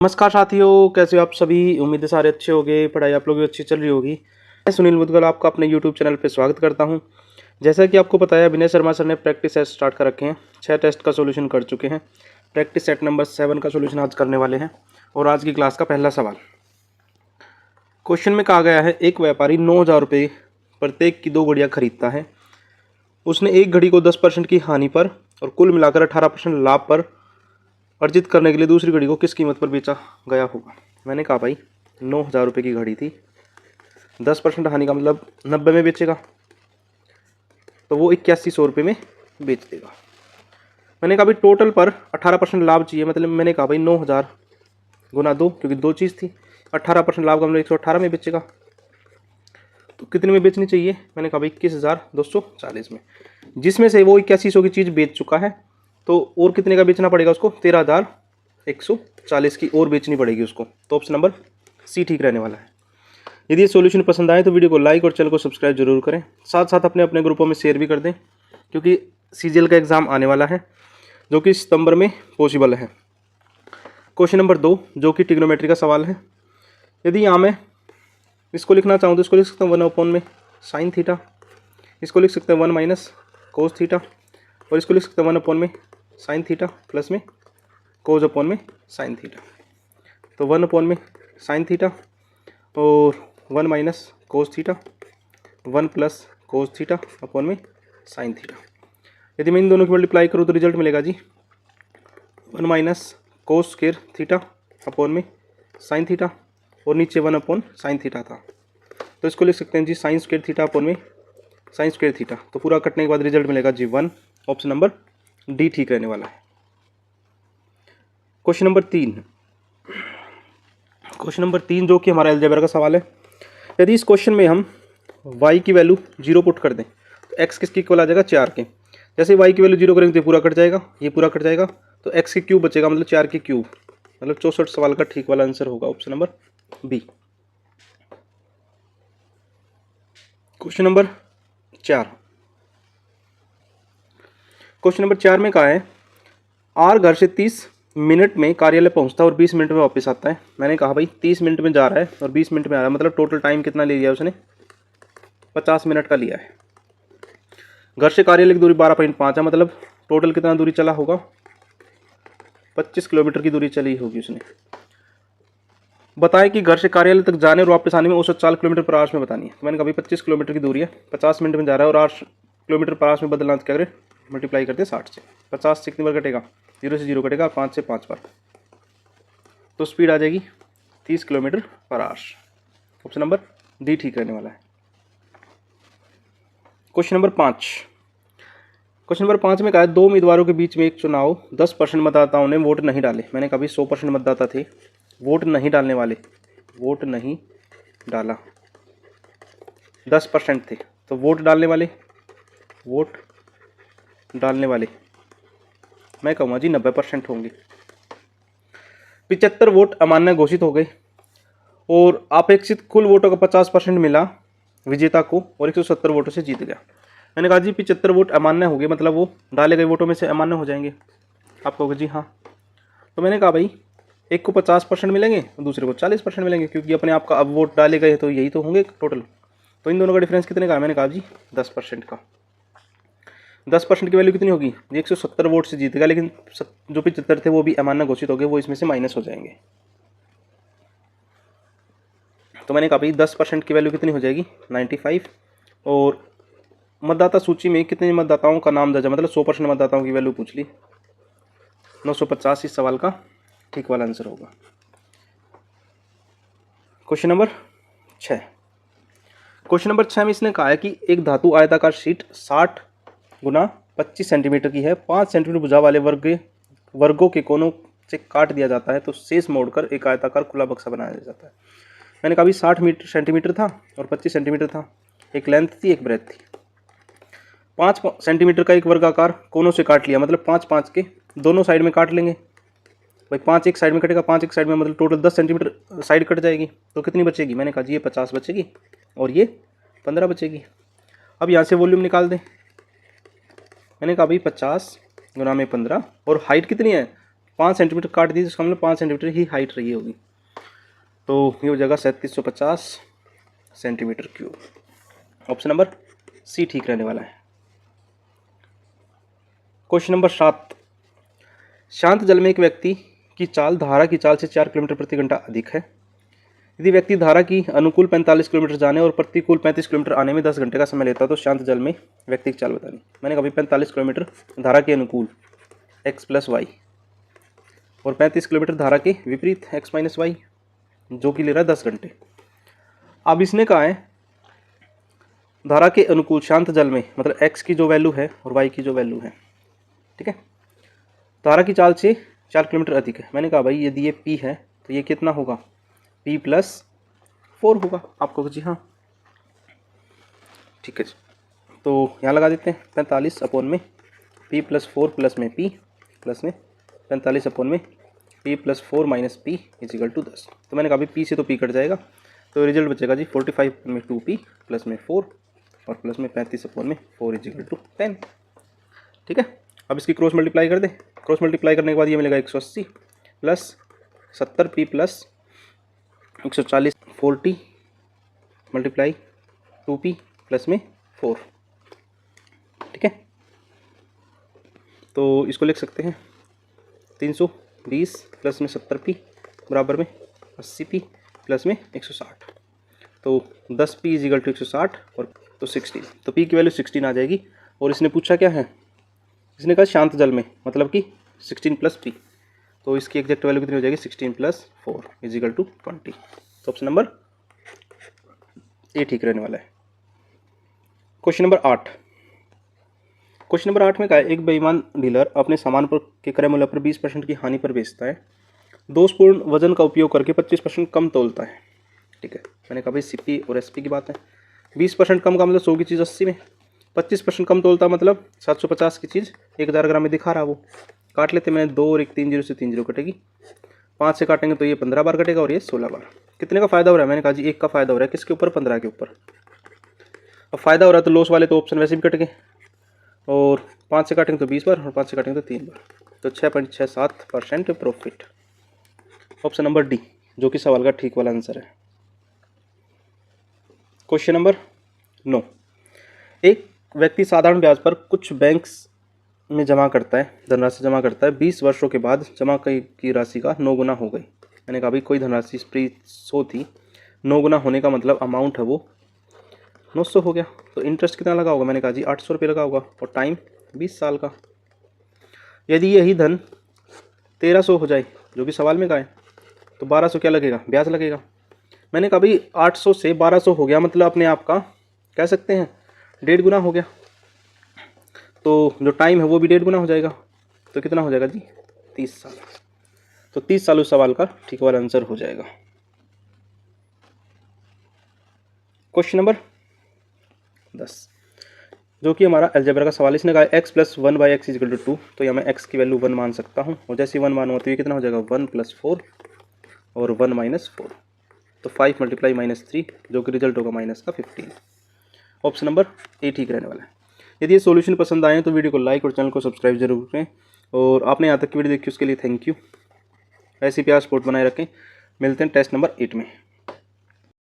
नमस्कार साथियों, कैसे हो आप सभी। उम्मीद है सारे अच्छे होंगे, पढ़ाई आप लोगों की अच्छी चल रही होगी। मैं सुनील मुदगल आपका अपने यूट्यूब चैनल पे स्वागत करता हूं। जैसा कि आपको पता है, विनय शर्मा सर ने प्रैक्टिस सेट स्टार्ट कर रखे हैं। 6 टेस्ट का सोल्यूशन कर चुके हैं। प्रैक्टिस सेट नंबर 7 का सोल्यूशन आज करने वाले हैं। और आज की क्लास का पहला सवाल क्वेश्चन में कहा गया है, एक व्यापारी 9,000 रुपये प्रत्येक की 2 घड़ियाँ खरीदता है। उसने एक घड़ी को 10% की हानि पर और कुल मिलाकर 18% लाभ पर अर्जित करने के लिए दूसरी घड़ी को किस कीमत पर बेचा गया होगा। मैंने कहा भाई 9,000 रुपये की घड़ी थी, 10% हानि का मतलब 90 में बेचेगा, तो वो 8100 रुपये में बेच देगा। मैंने कहा भाई टोटल पर 18% लाभ चाहिए, मतलब मैंने कहा भाई 9,000 गुना 2, क्योंकि 2 चीज़ थी। 18% लाभ का मतलब 118 में बेचेगा, तो कितने में बेचनी चाहिए। मैंने कहा भाई 21,240 में, जिसमें से वो 8100 की चीज़ बेच चुका है, तो और कितने का बेचना पड़ेगा उसको, 13,140 की और बेचनी पड़ेगी उसको। तो ऑप्शन नंबर सी ठीक रहने वाला है। यदि ये सॉल्यूशन पसंद आए तो वीडियो को लाइक और चैनल को सब्सक्राइब जरूर करें। साथ साथ अपने अपने ग्रुपों में शेयर भी कर दें, क्योंकि सीजीएल का एग्ज़ाम आने वाला है जो कि सितंबर में पॉसिबल है। क्वेश्चन नंबर 2 जो कि ट्रिग्नोमेट्री का सवाल है। यदि यहाँ मैं इसको लिखना चाहूँ तो इसको लिख सकता हूँ 1/, में साइन थीटा, इसको लिख सकते हैं 1 माइनस कोस थीटा, और इसको लिख सकते हैं 1/, में साइन थीटा प्लस में कोस अपॉन में साइन थीटा। तो 1/, में साइन थीटा और 1 minus cos theta, 1 plus cos theta upon में साइन थीटा। यदि मैं इन दोनों की मल्टीप्लाई करूँ तो रिजल्ट मिलेगा जी 1 minus cos square theta upon में साइन थीटा, और नीचे 1/, साइन थीटा था, तो इसको लिख सकते हैं जी साइन स्क्वायर थीटा अपॉन में साइन स्क्वायर थीटा। तो पूरा कटने के बाद रिजल्ट मिलेगा जी 1। ऑप्शन नंबर डी ठीक रहने वाला है। क्वेश्चन नंबर 3 जो कि हमारा अलजेब्रा का सवाल है। यदि इस क्वेश्चन में हम y की वैल्यू 0 पुट कर दें तो x किसके इक्वल आ जाएगा, 4 के। जैसे y की वैल्यू 0 करेंगे तो पूरा कट जाएगा, ये पूरा कट जाएगा, तो x के क्यूब बचेगा, मतलब 4 के क्यूब, मतलब 64 सवाल का ठीक वाला आंसर होगा option number B. Question number 4 में कहा है, आर घर से 30 मिनट में कार्यालय पहुंचता है और 20 मिनट में वापस आता है। मैंने कहा भाई 30 मिनट में जा रहा है और 20 मिनट में आ रहा है, मतलब टोटल टाइम कितना ले लिया उसने, 50 मिनट का लिया है। घर से कार्यालय की दूरी 12.5 है, मतलब टोटल कितना दूरी चला होगा, 25 किलोमीटर की दूरी चली होगी उसने। बताएं कि घर से कार्यालय तक जाने और वापस आने में औसत 4 किलोमीटर पर आवर्स में बतानी है। तो मैंने कहा भाई 25 किलोमीटर की दूरी है, 50 मिनट में जा रहा है और 8 किलोमीटर पर आवर्स में बदलना, तो क्या करें, मल्टीप्लाई करते हैं 60 से। 50 से कितनी बार कटेगा, 0 से 0 कटेगा, 5 से 5 बार, तो स्पीड आ जाएगी 30 किलोमीटर पर आवर्स। ऑप्शन नंबर डी ठीक रहने वाला है। क्वेश्चन नंबर 5 में कहा है, 2 उम्मीदवारों के बीच में एक चुनाव, 10% मतदाताओं ने वोट नहीं डाले। मैंने कहा भाई 100% मतदाता थे, वोट नहीं डालने वाले, वोट नहीं डाला, 10% थे, तो वोट डालने वाले मैं कहूँगा जी 90% होंगे। 75 वोट अमान्य घोषित हो गए और अपेक्षित कुल वोटों का 50% मिला विजेता को और 170 वोटों से जीत गया। मैंने कहा जी 75 वोट अमान्य हो गए, मतलब वो डाले गए वोटों में से अमान्य हो जाएंगे। आप कहोगे जी हाँ, तो मैंने कहा भाई एक को 50% मिलेंगे और दूसरे को 40% मिलेंगे, क्योंकि अपने आप का अब वोट डाले गए तो यही तो होंगे टोटल। तो इन दोनों का डिफरेंस कितने का है, मैंने कहा जी 10% का। 10% की वैल्यू कितनी होगी, 170 वोट से जीत गया, लेकिन जो 75 थे वो भी अमान्य घोषित हो गए, वो इसमें से माइनस हो जाएंगे। तो मैंने कहा भाई 10% की वैल्यू कितनी हो जाएगी, 95। और मतदाता सूची में कितने मतदाताओं का नाम दर्ज है, मतलब 100% मतदाताओं की वैल्यू पूछ ली, 950 इस सवाल का ठीक वाला आंसर होगा। क्वेश्चन नंबर 6 में इसने कहा है कि एक धातु आयताकार शीट 60 गुना 25 सेंटीमीटर की है, 5 सेंटीमीटर भुजा वाले वर्गों के कोनों से काट दिया जाता है, तो शेष मोड़कर एक आयताकार खुला बक्सा बनाया जाता है। मैंने कहा भी 60 सेंटीमीटर था और 25 सेंटीमीटर था, एक लेंथ थी एक ब्रेथ थी। 5 सेंटीमीटर का एक वर्गाकार कोनों से काट लिया, मतलब 5 के दोनों साइड में काट लेंगे भाई, 5 एक साइड में कटेगा, 5 एक साइड में, मतलब टोटल 10 सेंटीमीटर साइड कट जाएगी, तो कितनी बचेगी, मैंने कहा जी ये 50 बचेगी और ये 15 बचेगी। अब यहाँ से वॉल्यूम निकाल दें। मैंने कहा भाई 50 गुना में 15, और हाइट कितनी है, 5 सेंटीमीटर काट दी, इसका मतलब 5 सेंटीमीटर ही हाइट रही होगी। तो ये हो जाएगा 3750 centimetre cube. Option number C ठीक रहने वाला है। क्वेश्चन नंबर 7, शांत जल में एक व्यक्ति की चाल धारा की चाल से 4 किलोमीटर प्रति घंटा अधिक है। यदि व्यक्ति धारा की अनुकूल 45 किलोमीटर जाने और प्रतिकूल 35 किलोमीटर आने में 10 घंटे का समय लेता है तो शांत जल में व्यक्ति की चाल बतानी। मैंने कहा 45 किलोमीटर धारा के अनुकूल x प्लस वाई और 35 किलोमीटर धारा के विपरीत x माइनस वाई, जो कि ले रहा है 10 घंटे। अब इसने कहा है धारा के अनुकूल शांत जल में, मतलब x की जो वैल्यू है और y की जो वैल्यू है, ठीक है, धारा की चाल से 4 किलोमीटर अधिक है। मैंने कहा भाई यदि ये p है तो ये कितना होगा, p प्लस 4 होगा। आपको जी हाँ, ठीक है जी। तो यहाँ लगा देते हैं 45 अपॉन में p प्लस 4 प्लस में p प्लस में 45 अपॉन में p plus 4 minus p is equal to 10। तो मैंने कहा भाई p से तो p कट जाएगा, तो रिजल्ट बचेगा जी 45 में 2p प्लस में 4 और प्लस में 35 अपॉन में 4 इज इक्वल टू 10। ठीक है, अब इसकी क्रॉस मल्टीप्लाई कर दे। क्रॉस मल्टीप्लाई करने के बाद ये मिलेगा 180 plus 70p plus 140 40 multiply 2p plus में 4। ठीक है, तो इसको लिख सकते हैं 320 प्लस में 70p बराबर में 80p प्लस में 160। तो 10p इज इक्वल टू 160 और तो 16, तो p की वैल्यू 16 आ जाएगी। और इसने पूछा क्या है, इसने कहा शांत जल में, मतलब कि 16 प्लस p, तो इसकी एग्जैक्ट वैल्यू कितनी हो जाएगी 16 प्लस 4 इज इक्वल टू 20। तो ऑप्शन नंबर ए ठीक रहने वाला है। क्वेश्चन नंबर 8, क्वेश्चन नंबर 8 में कहा है एक बेईमान डीलर अपने सामान पर के क्रय मूल्य पर 20% की हानि पर बेचता है, दोषपूर्ण वजन का उपयोग करके 25% कम तोलता है। ठीक है, मैंने कहा भाई सीपी और एसपी की बात है। 20% कम का मतलब 100 की चीज़ 80 में, 25% कम तोलता मतलब 750 की चीज़ 1000 ग्राम में दिखा रहा। वो काट लेते, मैंने 2 और 1 3 0 से 3 0 कटेगी, 5 से काटेंगे तो ये 15 बार कटेगा और ये 16 बार। कितने का फ़ायदा हो रहा है, मैंने कहा जी 1 का फ़ायदा हो रहा है, किसके ऊपर, 15 के ऊपर। अब फ़ायदा हो रहा है तो लॉस वाले तो ऑप्शन वैसे भी कट गए, और 5 से काटेंगे तो 20 बार और 5 से काटेंगे तो 3 बार, तो 6.67% प्रॉफिट। ऑप्शन नंबर डी जो कि सवाल का ठीक वाला आंसर है। क्वेश्चन नंबर 9, एक व्यक्ति साधारण ब्याज पर कुछ बैंक्स में जमा करता है, धनराशि जमा करता है, 20 वर्षों के बाद जमा की राशि का 9 गुना हो गई। मैंने कहा भाई कोई धनराशि 100 थी, 9 गुना होने का मतलब अमाउंट है वो 900 हो गया। तो इंटरेस्ट कितना लगा होगा, मैंने कहा जी 800 रुपये लगा होगा, और टाइम 20 साल का। यदि यही धन 1300 हो जाए, जो कि सवाल में कहा है, तो 1200 क्या लगेगा, ब्याज लगेगा। मैंने कहा भाई 800 से 1200 हो गया, मतलब अपने आप का कह सकते हैं 1.5 गुना हो गया, तो जो टाइम है वो भी 1.5 गुना हो जाएगा। तो कितना हो जाएगा जी 30 साल। तो 30 साल उस सवाल का ठीक वाला आंसर हो जाएगा। क्वेश्चन नंबर 10 जो कि हमारा अलजेब्रा का सवाल, इसने कहा x plus 1/x is equal to 2, तो यहाँ मैं x की वैल्यू 1 मान सकता हूँ, और जैसे 1 मानूंगा तो ये कितना हो जाएगा 1 प्लस 4 और 1 माइनस 4, तो 5 मल्टीप्लाई माइनस 3 जो कि रिजल्ट होगा माइनस का 15। ऑप्शन नंबर ए ठीक रहने वाला है। यदि ये सॉल्यूशन पसंद आए तो वीडियो को लाइक और चैनल को सब्सक्राइब जरूर करें, और आपने यहाँ तक की वीडियो देखी उसके लिए थैंक यू। ऐसी प्यार सपोर्ट बनाए रखें। मिलते हैं टेस्ट नंबर 8 में।